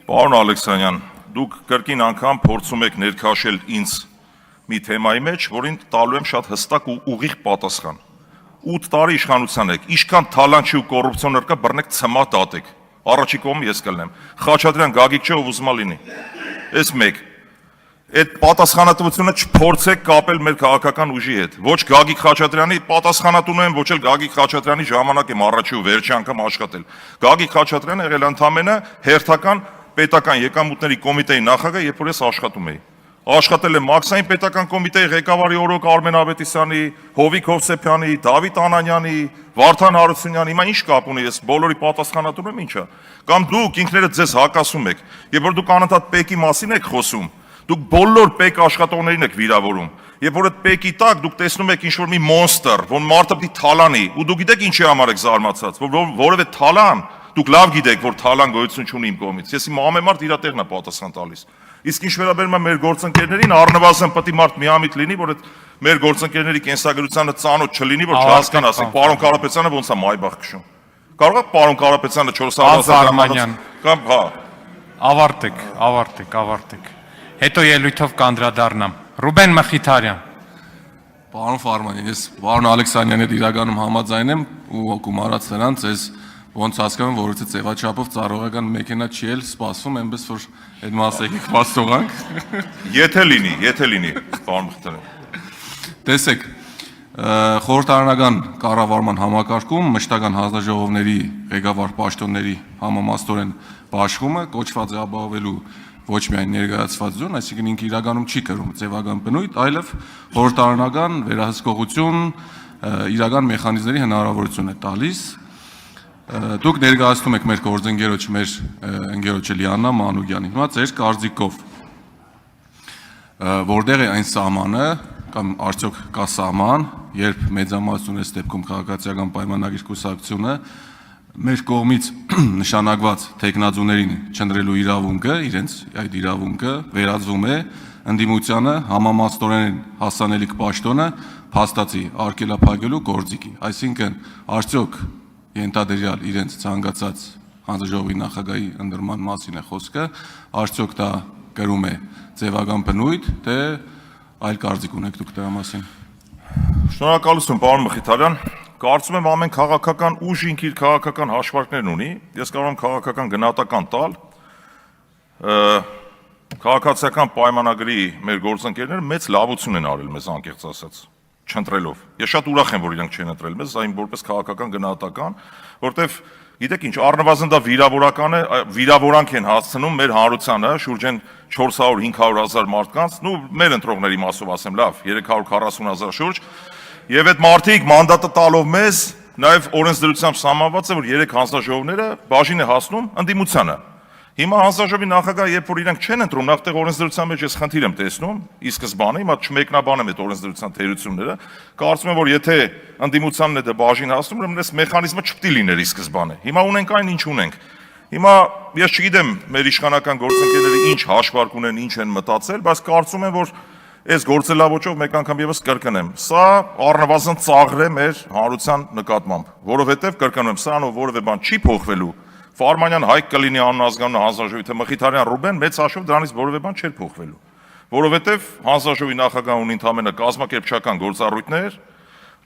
Պարոն Ալեքսանյան, դուք կրկին անգամ փորձում եք ներքաշել ինձ մի թեմայի մեջ, որին տալու եմ շատ հստակ ու ուղիղ պատասխան։ 8 տարի իշխանության եք, ինչքան թալանչի ու կոռուպցիոներ կա, բռնեք ցմա դատեք։ Առաջի կողմը ես կլնեմ։ Խաչատրյան Գագիկ չէ, ով ուզում լինի։ Էս մեկ։ Այդ պատասխանատվությունը չփորձեք կապել մեր քաղաքական ուժի հետ։ Ոչ Գագիկ Խաչատրյանի պատասխանատուն եմ, ոչ էլ Գագիկ Խաչատրյանի ժամանակ եմ առաջի ու վերջի անգամ աշխատել։ Գագիկ Խաչատրյանը եղել ընդամենը հերթական պետական եկամուտների կոմիտեի նախագահ, երբ որ ես աշխատում էի։ Աշխատել եմ Մաքսային պետական կոմիտեի ղեկավարի օրոք Արմեն Ավետիսյանի, Հովիկ Հովսեփյանի, Դավիթ Անանյանի, Վարդան Հարությունյանի, հիմա ինչ կապ ունի, ես բոլորի պատասխանատուն եմ, ինչա։ Կամ դուք ինքներդ ձեզ հակասում եք, երբ որ դուք անընդհատ ՊԵԿ-ի մասին եք խոսում, դուք բոլոր ՊԵԿ աշխատողներին եք վիրավորում։ Երբ որ այդ ՊԵԿ-ի տակ դուք տեսնում եք ինչ-որ մի մոնստր, որ մարդը պիտի թալանի, ու դուք գիտեք ինչի համար եք զարմացած, որովհետեւ թալան, դուք լավ գիտեք, որ թալան գոյություն չունի իմ կողմից։ Ես իմ ամեն մարդ իր տեղն է պատասխան տալիս։ Իսկ ինչ վերաբերում է մեր գործընկերներին, առնվազն պետք է մարդ միամիտ լինի, որ այդ մեր գործընկերների կենսագրությանը ծանոթ չլինի, որ չհասկանա, ասենք պարոն Կարապետյանը ոնց է մայբախ քշում։ Կարող է պարոն Կարապետյանը 400 կամ հա։ Ավարտեք։ Հետո ելույթով կանդրադառնամ։ Ռուբեն Մխիթարյան։ Պարոն Ֆարմանյան, ես պարոն Ալեքսանյանի հետ իրականում համաձայն եմ ու գումարած նրանց, ես ոնց հասկանում, որ որից ձևաչափով ծառայական մեքենա չի էլ սպասվում, այնպես որ այդ մասը եկեք վաստողանք։ Եթե լինի, պարոն Մխիթարյան։ Տեսեք, խորհրդարանական կառավարման համակարգում մշտական հանձնաժողովների ղեկավար պաշտոնների համամասնորեն բաշխումը կոչված է ապահովելու ոչ միայն ներկայացված ձուն, այսինքն ինքը իրականում չի կրում ձևական բնույթ, այլև խորհրդարանական վերահսկողություն իրական մեխանիզմների հնարավորություն է տալիս։ Դուք ներկայացնում եք մեր գործընկերոջ, մեր ընկերոջը Լիաննա Մանուկյանին։ Հիմա ձեր կարծիքով որտեղ է այն սահմանը կամ արդյոք կա սահման, երբ մեծամասնությունից դեպքում քաղաքացիական պայմանագրի կուսակցությունը մեր կողմից նշանակված տեխնազուներին չընտրելու իրավունքը, իրենց այդ իրավունքը վերածվում է ընդդիմությանը համամասնորեն հասանելիք պաշտոնը փաստացի արգելափակելու գործիքի։ Այսինքն արդյոք ենթադրյալ իրենց ցանկացած հանձնաժողովի նախագահի ընդրման մասին է խոսքը, արդյոք դա կրում է ձևական բնույթ, թե այլ կարծիք ունեք դուք դրա մասին։ Շնորհակալություն, պարոն Մխիթարյան։ Կարծում եմ ամեն քաղաքական ուժ ինքը իր քաղաքական հաշվարկներն ունի։ Ես կարող եմ քաղաքական գնահատական տալ։ Քաղաքացիական պայմանագրի մեր գործընկերները մեծ լավություն են արել մեզ, անկեղծ ասած, չընտրելով։ Ես շատ ուրախ եմ, որ իրենք չեն ընտրել մեզ, այն որպես քաղաքական գնահատական, որտեվ գիտեք ինչ, առնվազն դա վիրավորանք են հասցնում մեր հանրությանը, շուրջ 400-500 հազար մարդկանց, մեր ընտրողների մասով ասեմ, լավ, 340 հազար շուրջ, եւ այդ մարդիկ մանդատը տալով մեզ, նաեւ օրենսդրությամբ սահմանված է, որ 3 հանձնաժողովները բաժին է հասնում ընդդիմությանը։ Հիմա հանձնաժողովի նախագահը, երբ որ իրենք չեն ընտրում, նախտեղ օրենսդրության մեջ ես խնդիր եմ տեսնում, ի սկզբանե, հիմա չմեկնաբանեմ այդ օրենսդրության թերությունները, կարծում եմ, որ եթե ընդդիմությանն է դա բաժին հասնում, ուրեմն այս մեխանիզմը չպետք է լիներ ի սկզբանե։ Հիմա ունենք այն, ինչ ունենք։ Հիմա ես չգիտեմ մեր իշխանական գործընկերները ինչ հաշվարկ ունեն, ինչ են մտածել, բայց կարծում եմ, որ այս գործելավոճով մեկ անգամ եւս կրկնեմ, սա առնվազն ծաղր է մեր հանրության նկատմամբ, որովհետեւ կրկնում եմ, սրանով որևէ բան չի փոխվելու։ Ֆարմանյան Հայկ կլինի անուն ազգանունը հանձնաժողովի, թե Մխիթարյան Ռուբեն, մեծ հաշվով դրանից որևէ բան չէր փոխվելու, որովհետեւ հանձնաժողովի նախագահը ունի ընդամենը կազմակերպչական գործառույթներ,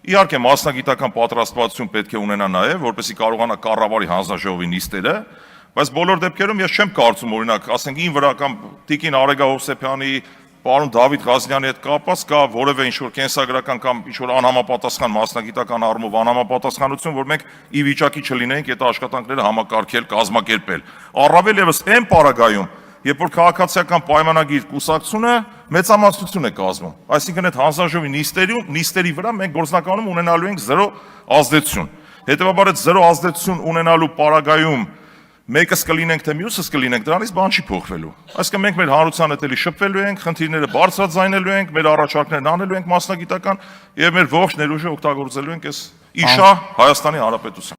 իհարկե մասնագիտական պատրաստվածություն պետք է ունենա նաեւ, որպեսզի կարողանա կառավարի հանձնաժողովի նիստերը, բայց բոլոր դեպքերում ես չեմ կարծում, օրինակ, ասենք ին վրա կամ Տիկին Արեգա Հովսեփյանի, պարոն Դավիթ Ղազնյանի հետ կապված կա որևէ ինչ-որ կենսագրական կամ ինչ-որ անհամապատասխան մասնագիտական առումով անհամապատասխանություն, որ մենք ի վիճակի չլինենք այդ աշխատանքները համակարգել, կազմակերպել։ Առավել եւս այն պարագայում, երբ որ քաղաքացիական պայմանագիր կուսակցությունը մեծամասնություն է կազմում, այսինքն այդ հանձնաժողովի նիստերի վրա մենք գործնականում ունենալու ենք 0 ազդեցություն։ Հետևաբար այդ 0 ազդեցություն ունենալու պարագայում մեկս կլինենք, թե մյուսս կլինենք, դրանից բան չի փոխվելու։ Այսինքն մենք մեր հանրության հետ էլի շփվելու ենք, խնդիրները բարձրաձայնելու ենք, մեր առաջարկներն անելու ենք մասնագիտական եւ մեր ողջ ներուժը օգտագործելու ենք այս իշա Հայաստանի Հանրապետության։